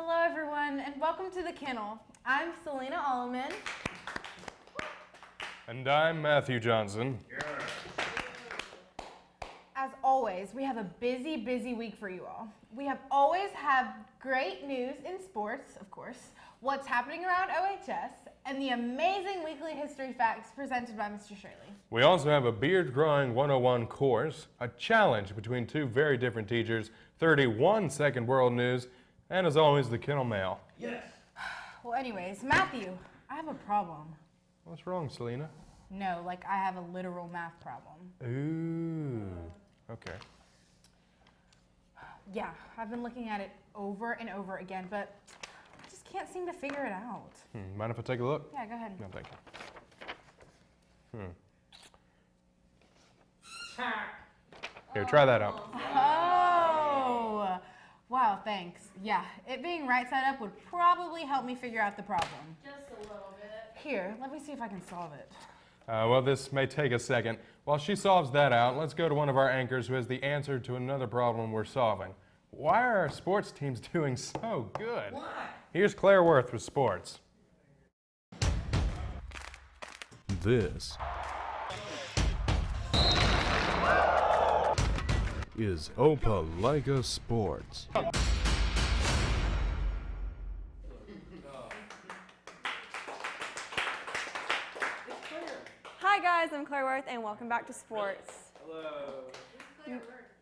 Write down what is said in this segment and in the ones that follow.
Hello everyone, and welcome to the Kennel. I'm Celina. And I'm Matthew Johnson. As always, we have a busy week for you all. We have always have great news in sports, of course, what's happening around OHS, and the amazing weekly history facts presented by Mr. Shirley. We also have a beard growing 101 course, a challenge between two very different teachers, 31-second world news, and as always, the Kennel Mail. Yes. Well, anyways, Matthew, I have a problem. What's wrong, Celina? No, like I have a literal math problem. Ooh, okay. Yeah, I've been looking at it over and over again, but I just can't seem to figure it out. Mind if I take a look? Yeah, go ahead. No, thank you. Here, try that out. Oh, wow, thanks. Yeah, it being right side up would probably help me figure out the problem. Just a little bit. Here, let me see if I can solve it. Well, this may take a second. While she solves that out, let's go to one of our anchors who has the answer to another problem we're solving. Why are our sports teams doing so good? Why? Here's Claire Worth with sports. This is Opelika Sports. Hi guys, I'm Claire Worth and welcome back to sports. Hello.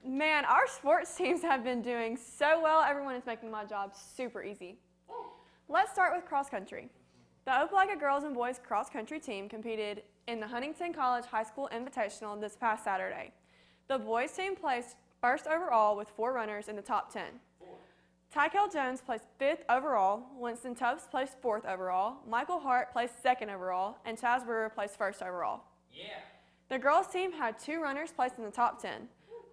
Man, our sports teams have been doing so well. Everyone is making my job super easy. Let's start with cross country. The Opelika girls and boys cross country team competed in the Huntington College High School Invitational this past Saturday. The boys team placed first overall with 4 runners in the top 10. Tykel Jones placed 5th overall, Winston Tubbs placed 4th overall, Michael Hart placed 2nd overall, and Chaz Brewer placed 1st overall. Yeah. The girls team had 2 runners placed in the top 10.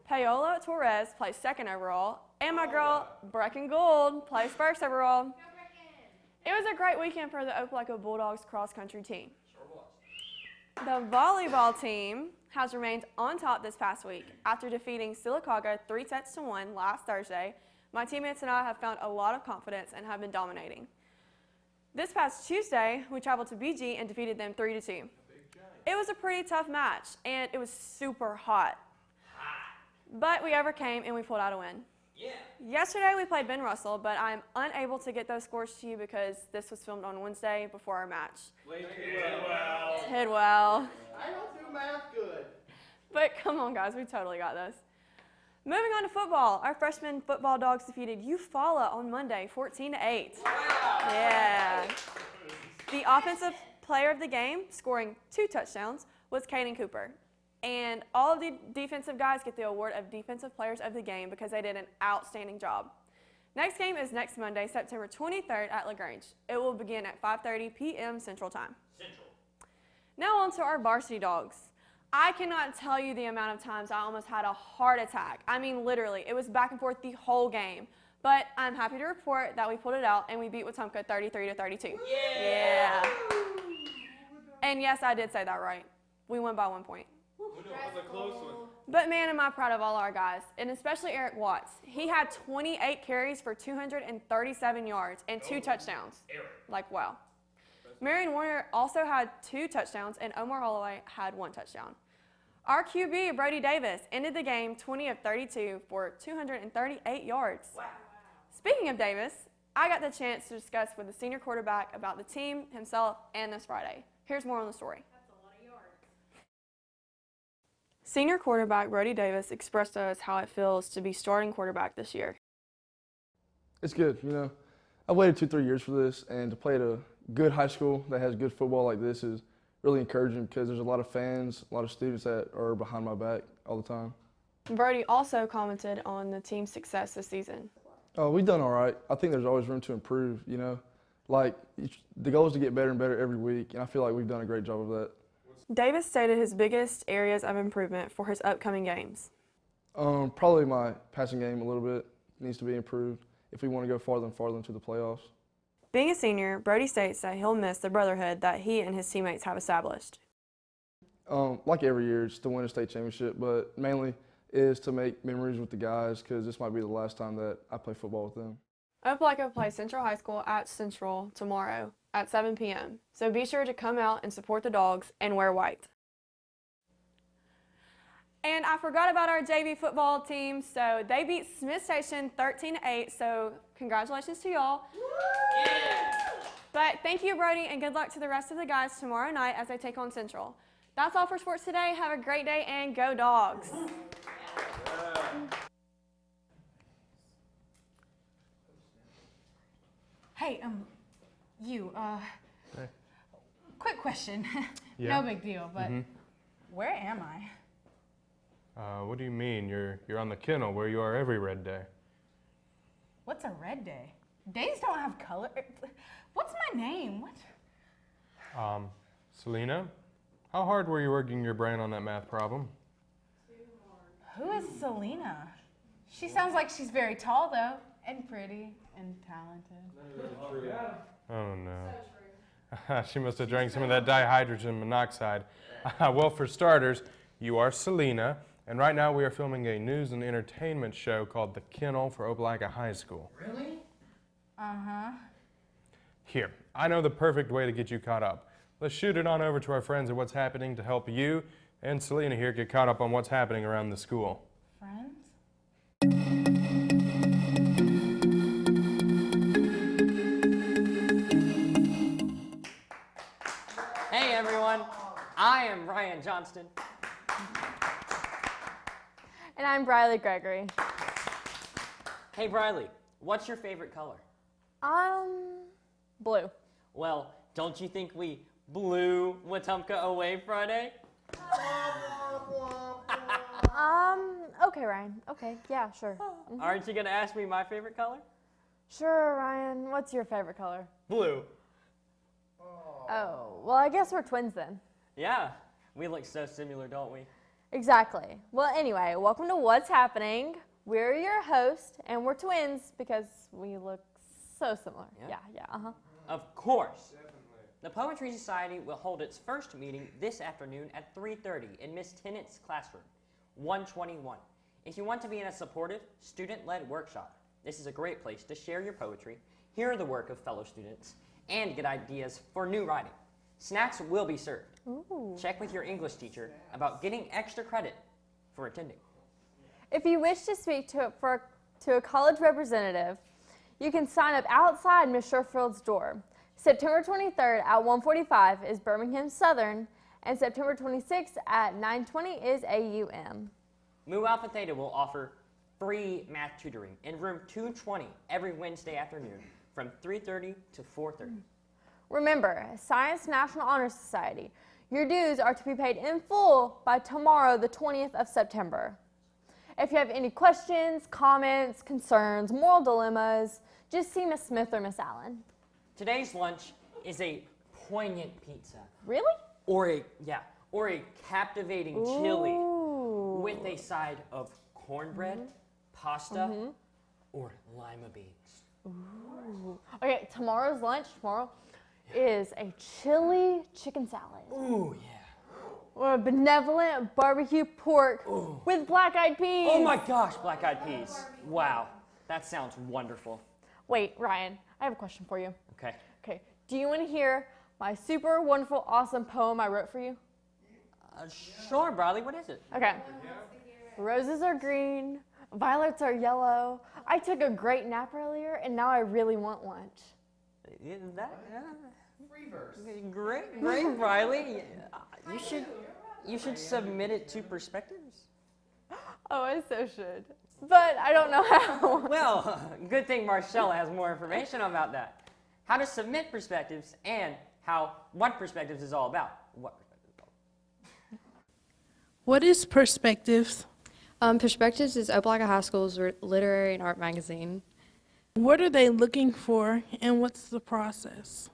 Paola Torres placed 2nd overall, and my girl Brecken Gould placed 1st overall. It was a great weekend for the Opelika Bulldogs cross country team. Sure was. The volleyball team has remained on top this past week after defeating Sylacauga 3-1 last Thursday. My teammates and I have found a lot of confidence and have been dominating. This past Tuesday, we traveled to BG and defeated them 3-2. It was a pretty tough match, and it was super hot. But we overcame and we pulled out a win. Yeah. Yesterday we played Ben Russell, but I'm unable to get those scores to you because this was filmed on Wednesday before our match. Did well. I don't do math good. But come on guys, we totally got this. Moving on to football, our freshman football dogs defeated Eufaula on Monday, 14-8. Wow. Yeah. The offensive player of the game, scoring 2 touchdowns, was Caden Cooper. And all of the defensive guys get the award of Defensive Players of the Game because they did an outstanding job. Next game is next Monday, September 23rd at LaGrange. It will begin at 5:30 p.m. Central Time. Now on to our varsity dogs. I cannot tell you the amount of times I almost had a heart attack. I mean, literally, it was back and forth the whole game. But I'm happy to report that we pulled it out and we beat Wetumpka 33-32. Yeah. And yes, I did say that right. We won by 1 point. That was a close one. But man, am I proud of all our guys, and especially Eric Watts. He had 28 carries for 237 yards and 2 touchdowns. Like, wow. Marion Warner also had 2 touchdowns, and Omar Holloway had 1 touchdown. Our QB, Brody Davis, ended the game 20 of 32 for 238 yards. Wow. Speaking of Davis, I got the chance to discuss with the senior quarterback about the team, himself, and this Friday. Here's more on the story. Senior quarterback Brody Davis expressed to us how it feels to be starting quarterback this year. It's good, you know. I waited 2-3 years for this, and to play at a good high school that has good football like this is really encouraging because there's a lot of fans, a lot of students that are behind my back all the time. Brody also commented on the team's success this season. Oh, we've done all right. I think there's always room to improve, you know. Like, the goal is to get better and better every week, and I feel like we've done a great job of that. Davis stated his biggest areas of improvement for his upcoming games. Probably my passing game a little bit needs to be improved if we want to go farther and farther into the playoffs. Being a senior, Brody states that he'll miss the brotherhood that he and his teammates have established. Like every year, it's to win a state championship, but mainly is to make memories with the guys because this might be the last time that I play football with them. Opelika plays Central High School at Central tomorrow at 7 p.m. So be sure to come out and support the dogs and wear white. And I forgot about our JV football team. So they beat Smith Station 13-8. So congratulations to y'all. But thank you, Brody, and good luck to the rest of the guys tomorrow night as they take on Central. That's all for sports today. Have a great day and go Dogs. Hey, you, Hey. quick question. Yeah. No big deal, but where am I? What do you mean? You're on the Kennel where you are every red day. What's a red day? Days don't have color. What's my name? What? Celina, how hard were you working your brain on that math problem? Who is Celina? She sounds like she's very tall, though, and pretty and talented. Oh no. She must have drank some of that dihydrogen monoxide. Well, for starters, you are Celina, and right now we are filming a news and entertainment show called The Kennel for Opelika High School. Really? Uh-huh. Here, I know the perfect way to get you caught up. Let's shoot it on over to our friends at What's Happening to help you and Celina here get caught up on what's happening around the school. Friends? Hey everyone, I am Ryan Johnston. And I'm Brylee Gregory. Hey Brylee, what's your favorite color? Blue. Well, don't you think we blew Wetumpka away Friday? Okay, Ryan. Okay, yeah, sure. Aren't you gonna ask me my favorite color? Sure, Ryan. What's your favorite color? Blue. Oh, well, I guess we're twins then. Yeah, we look so similar, don't we? Exactly. Well, anyway, welcome to What's Happening. We're your host, and we're twins because we look so similar. Yeah. Yeah, Of course. The Poetry Society will hold its first meeting this afternoon at 3:30 in Miss Tennett's classroom, 121. If you want to be in a supportive, student-led workshop, this is a great place to share your poetry, hear the work of fellow students, and get ideas for new writing. Snacks will be served. Ooh. Check with your English teacher about getting extra credit for attending. If you wish to speak to a college representative, you can sign up outside Ms. Sherfield's door. September 23rd at 1:45 is Birmingham Southern, and September 26th at 9:20 is AUM. Mu Alpha Theta will offer free math tutoring in room 220 every Wednesday afternoon from 3:30 to 4:30. Remember, Science National Honor Society. Your dues are to be paid in full by tomorrow, the 20th of September. If you have any questions, comments, concerns, moral dilemmas, just see Miss Smith or Miss Allen. Today's lunch is a poignant pizza. Really? Or a captivating chili Ooh. with a side of cornbread, pasta, or lima beans. Ooh. Okay, tomorrow's lunch, is a chili chicken salad. Ooh, yeah. Or a benevolent barbecue pork with black-eyed peas. Oh my gosh, black-eyed peas. Wow, that sounds wonderful. Wait, Ryan, I have a question for you. Okay. Okay, do you want to hear my super wonderful, awesome poem I wrote for you? Sure, Brylee, what is it? Okay. Roses are green, violets are yellow. I took a great nap earlier, and now I really want lunch. Is that Reverse. great, Brylee. You should submit it to Perspectives. Oh, I so should. But I don't know how. Well, good thing Marcella has more information about that. How to submit Perspectives and what Perspectives is all about. What is Perspectives? Perspectives is Opelika High School's literary and art magazine. What are they looking for, and what's the process?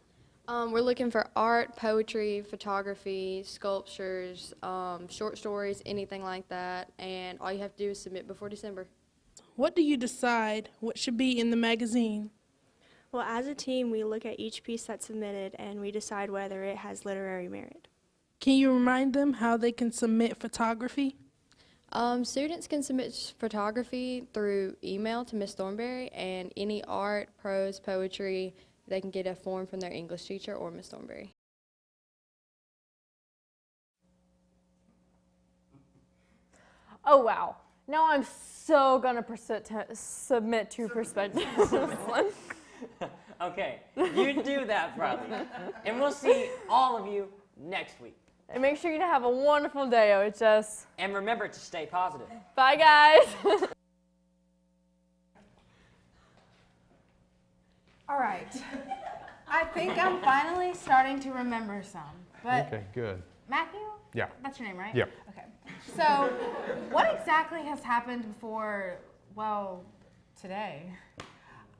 We're looking for art, poetry, photography, sculptures, short stories, anything like that, and all you have to do is submit before December. What do you decide what should be in the magazine? Well, as a team, we look at each piece that's submitted and we decide whether it has literary merit. Can you remind them how they can submit photography? Students can submit photography through email to Miss Thornberry, and any art, prose, poetry, they can get a form from their English teacher or Miss Thornberry. Oh wow. Now I'm so gonna submit to perspective on this one. Okay, you do that, Brylee. And we'll see all of you next week. And make sure you have a wonderful day, OHS. And remember to stay positive. Bye, guys. All right. I think I'm finally starting to remember some. But Okay, good. Matthew? Yeah. That's your name, right? Yeah. Okay. So, what exactly has happened before, well, today?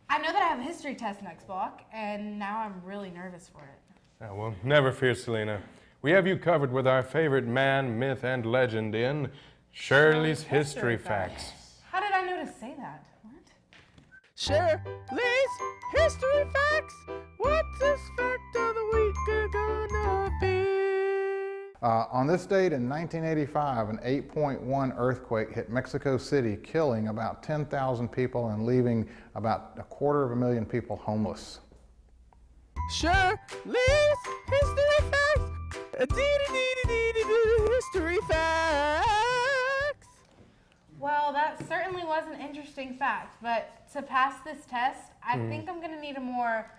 I know that I have a history test next block, and now I'm really nervous for it. Oh, well, never fear, Celina. We have you covered with our favorite man, myth, and legend in Shirley's History Facts. How did I know to say that? What? Shirley's History Facts. What's this fact of the week gonna be? On this date in 1985, an 8.1 earthquake hit Mexico City, killing about 10,000 people and leaving about 250,000 people homeless. Shirley's History Facts. History Facts. Well, that certainly was an interesting fact, but to pass this test, I think I'm going to need a more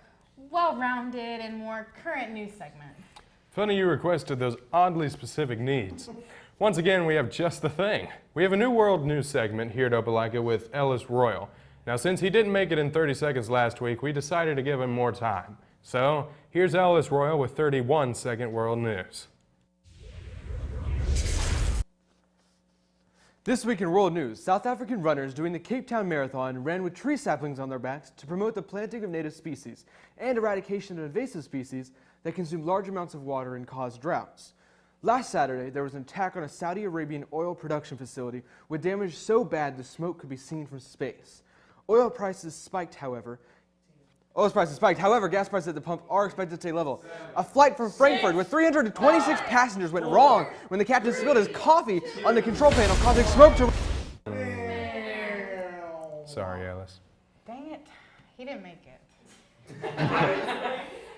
well-rounded and more current news segment. Funny you requested those oddly specific needs. Once again, we have just the thing. We have a new world news segment here at Opelika with Ellis Royal. Now, since he didn't make it in 30 seconds last week, we decided to give him more time. So, here's Ellis Royal with 31-second world news. This week in world news, South African runners doing the Cape Town Marathon ran with tree saplings on their backs to promote the planting of native species and eradication of invasive species that consume large amounts of water and cause droughts. Last Saturday, there was an attack on a Saudi Arabian oil production facility with damage so bad the smoke could be seen from space. Oil prices spiked, however. Gas prices at the pump are expected to stay level. A flight from Frankfurt with 326 passengers went wrong when the captain spilled his coffee on the control panel, causing smoke to... Sorry, Ellis. Dang it, he didn't make it.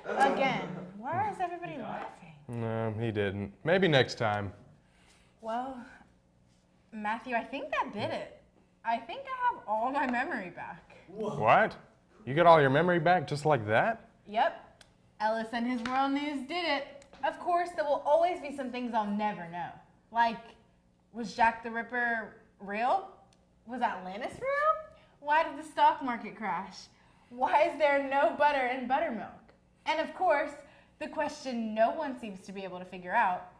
Again, why is everybody laughing? No, he didn't. Maybe next time. Well, Matthew, I think that did it. I think I have all my memory back. What? You got all your memory back just like that? Yep, Ellis and his world news did it. Of course, there will always be some things I'll never know. Like, was Jack the Ripper real? Was Atlantis real? Why did the stock market crash? Why is there no butter in buttermilk? And of course, the question no one seems to be able to figure out,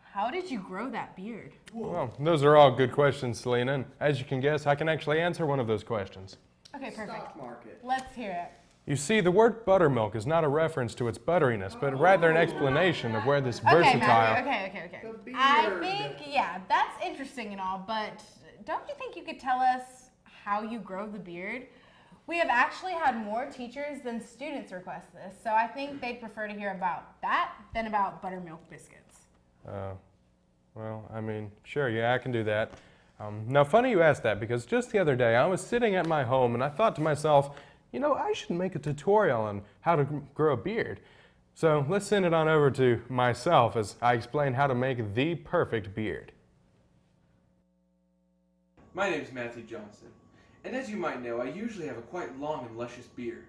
how did you grow that beard? Well, those are all good questions, Celina, and as you can guess, I can actually answer one of those questions. Okay, perfect. Stock market. Let's hear it. You see, the word buttermilk is not a reference to its butteriness, but rather an explanation of where this Okay, versatile... Matthew, okay. I think, yeah, that's interesting and all, but don't you think you could tell us how you grow the beard? We have actually had more teachers than students request this, so I think they'd prefer to hear about that than about buttermilk biscuits. Well, I mean, sure, yeah, I can do that. Now, funny you asked that, because just the other day I was sitting at my home and I thought to myself, you know, I should make a tutorial on how to grow a beard. So let's send it on over to myself as I explain how to make the perfect beard. My name is Matthew Johnson, and as you might know, I usually have a quite long and luscious beard.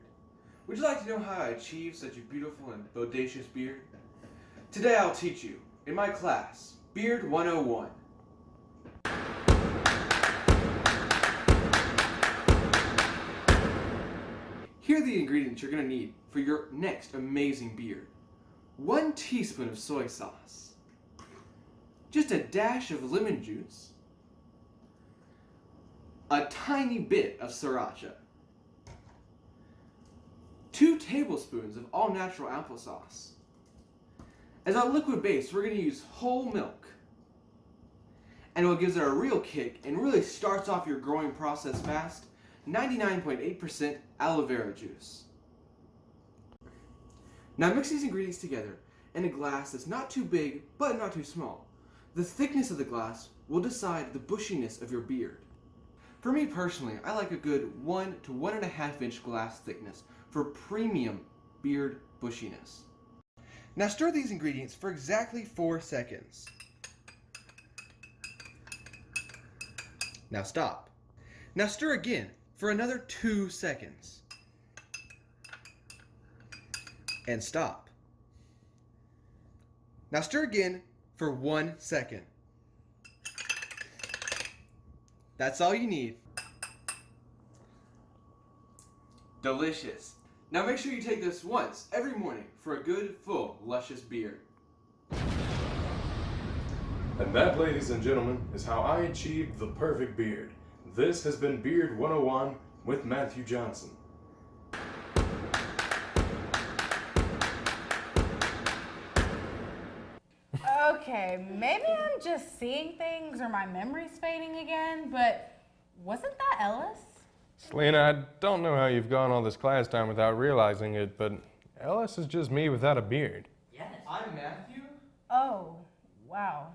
Would you like to know how I achieve such a beautiful and bodacious beard? Today I'll teach you, in my class, Beard 101. Here are the ingredients you're going to need for your next amazing beard. 1 teaspoon of soy sauce, just a dash of lemon juice, a tiny bit of sriracha, 2 tablespoons of all-natural applesauce. As our liquid base, we're going to use whole milk. And what gives it a real kick and really starts off your growing process fast, 99.8% aloe vera juice. Now mix these ingredients together in a glass that's not too big but not too small. The thickness of the glass will decide the bushiness of your beard. For me personally, I like a good 1 to 1.5 inch glass thickness for premium beard bushiness. Now stir these ingredients for exactly 4 seconds. Now stop. Now stir again for another 2 seconds. And stop. Now stir again for 1 second. That's all you need. Delicious. Now make sure you take this once every morning for a good, full, luscious beard. And that, ladies and gentlemen, is how I achieved the perfect beard. This has been Beard 101 with Matthew Johnson. Okay, maybe I'm just seeing things or my memory's fading again, but wasn't that Ellis? Celina, I don't know how you've gone all this class time without realizing it, but Ellis is just me without a beard. Yes. I'm Matthew. Oh, wow.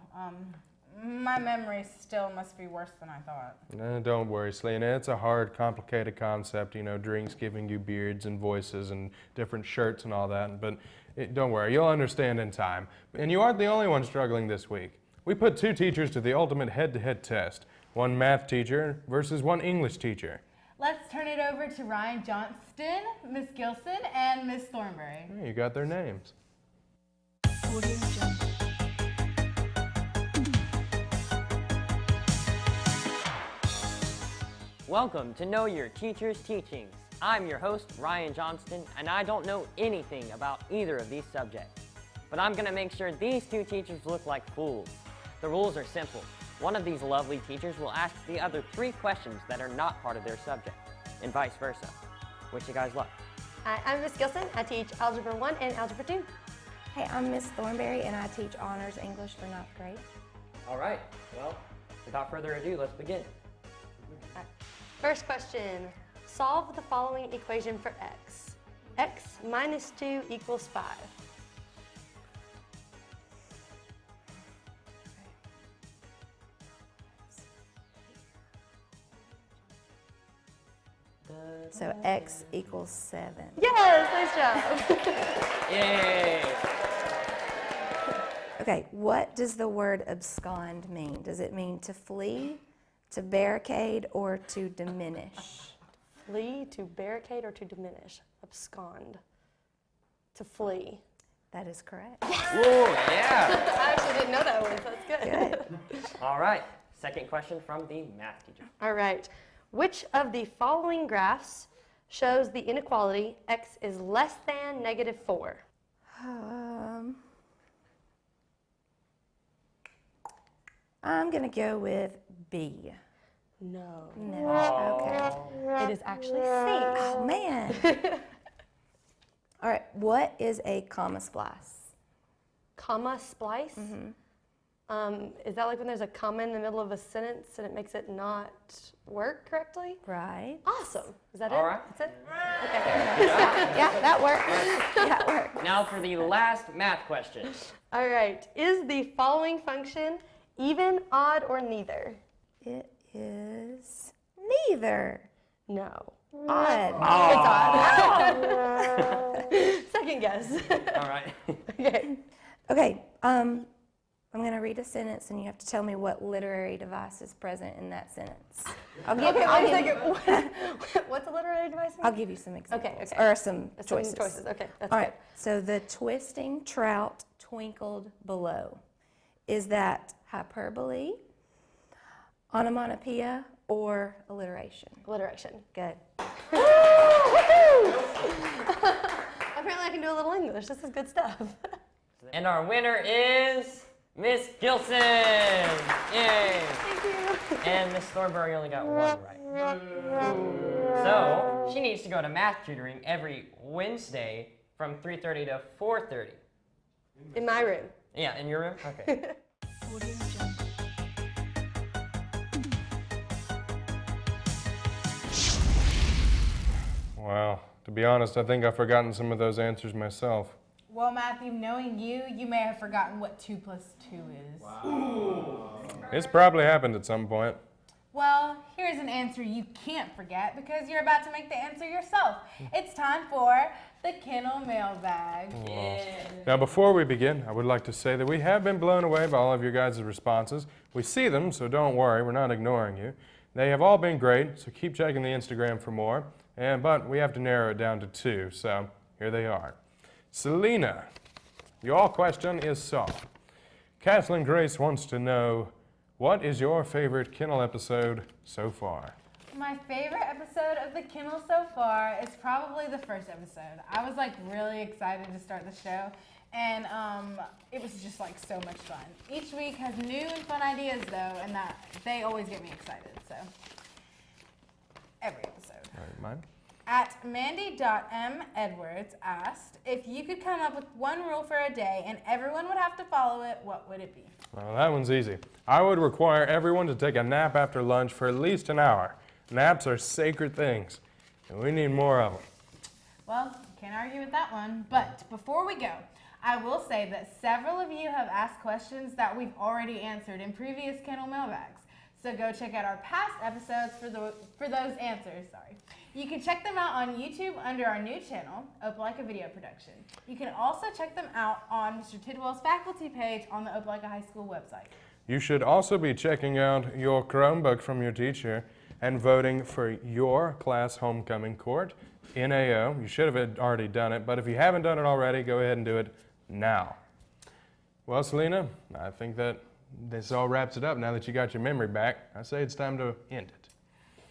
My memory still must be worse than I thought. Don't worry, Celina. It's a hard, complicated concept, you know, drinks giving you beards and voices and different shirts and all that, but don't worry, you'll understand in time. And you aren't the only one struggling this week. We put 2 teachers to the ultimate head-to-head test. One math teacher versus one English teacher. Let's turn it over to Ryan Johnston, Miss Gilson, and Miss Thornberry. Yeah, you got their names. Welcome to Know Your Teacher's Teachings. I'm your host, Ryan Johnston, and I don't know anything about either of these subjects. But I'm gonna make sure these 2 teachers look like fools. The rules are simple. One of these lovely teachers will ask the other 3 questions that are not part of their subject, and vice versa. Wish you guys luck. Hi, I'm Miss Gilson. I teach Algebra 1 and Algebra 2. Hey, I'm Miss Thornberry, and I teach Honors English for 9th grade. All right, well, without further ado, let's begin. First question. Solve the following equation for x. X minus 2 equals 5. So x equals 7. Yes, nice job. Yay! Okay, what does the word abscond mean? Does it mean to flee, to barricade, or to diminish? Flee, to barricade, or to diminish. Abscond. To flee. That is correct. Whoa, yeah! I actually didn't know that one, so that's good. Good. All right, second question from the math teacher. All right. Which of the following graphs shows the inequality x is less than -4? I'm going to go with B. No. No. Okay. It is actually C. Oh, man. All right. What is a comma splice? Comma splice? Is that like when there's a comma in the middle of a sentence and it makes it not work correctly? Right. Awesome. Is that All it? right. That's it? Okay. Yeah, that works. That works. Now for the last math question. All right. Is the following function even, odd, or neither? It is neither. No. Odd. It's odd. Second guess. All right. Okay. Okay. I'm going to read a sentence, and you have to tell me what literary device is present in that sentence. Wait a second. What's a literary device? I'll give you some examples. Okay. Or some choices. Okay, that's All good. right. So the twisting trout twinkled below. Is that hyperbole, onomatopoeia, or alliteration? Alliteration. Good. Apparently I can do a little English. This is good stuff. And our winner is Miss Gilson. Yay! Thank you. And Miss Thornberry only got 1 right. So she needs to go to math tutoring every Wednesday from 3:30 to 4:30. In my room. Yeah, in your room? Okay. Wow. To be honest, I think I've forgotten some of those answers myself. Well, Matthew, knowing you, you may have forgotten what 2 plus 2 is. It's probably happened at some point. Well, here's an answer you can't forget because you're about to make the answer yourself. It's time for the Kennel Mailbag. Now, before we begin, I would like to say that we have been blown away by all of your guys' responses. We see them, so don't worry, we're not ignoring you. They have all been great, so keep checking the Instagram for more. But we have to narrow it down to 2, so here they are. Celina, your question is soft. Kathleen Grace wants to know, what is your favorite Kennel episode so far? My favorite episode of the Kennel so far is probably the first episode. I was like really excited to start the show, and it was just like so much fun. Each week has new and fun ideas though, and that they always get me excited. So every episode. All right, mine. At Mandy.M.Edwards asked, if you could come up with one rule for a day and everyone would have to follow it, what would it be? Well, that one's easy. I would require everyone to take a nap after lunch for at least an hour. Naps are sacred things, and we need more of them. Well, can't argue with that one. But before we go, I will say that several of you have asked questions that we've already answered in previous Kennel Mailbags. So go check out our past episodes for those answers. You can check them out on YouTube under our new channel, Opelika Video Production. You can also check them out on Mr. Tidwell's faculty page on the Opelika High School website. You should also be checking out your Chromebook from your teacher and voting for your class homecoming court, NAO. You should have already done it, but if you haven't done it already, go ahead and do it now. Well, Celina, I think that this all wraps it up. Now that you got your memory back, I say it's time to end it.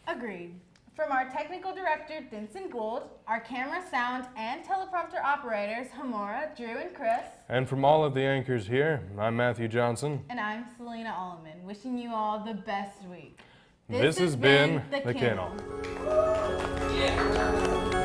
Agreed. From our technical director, Denson Gould, our camera, sound, and teleprompter operators, Hamora, Drew, and Chris. And from all of the anchors here, I'm Matthew Johnson. And I'm Celina Alleman, wishing you all the best week. This has been The Kennel. Yeah.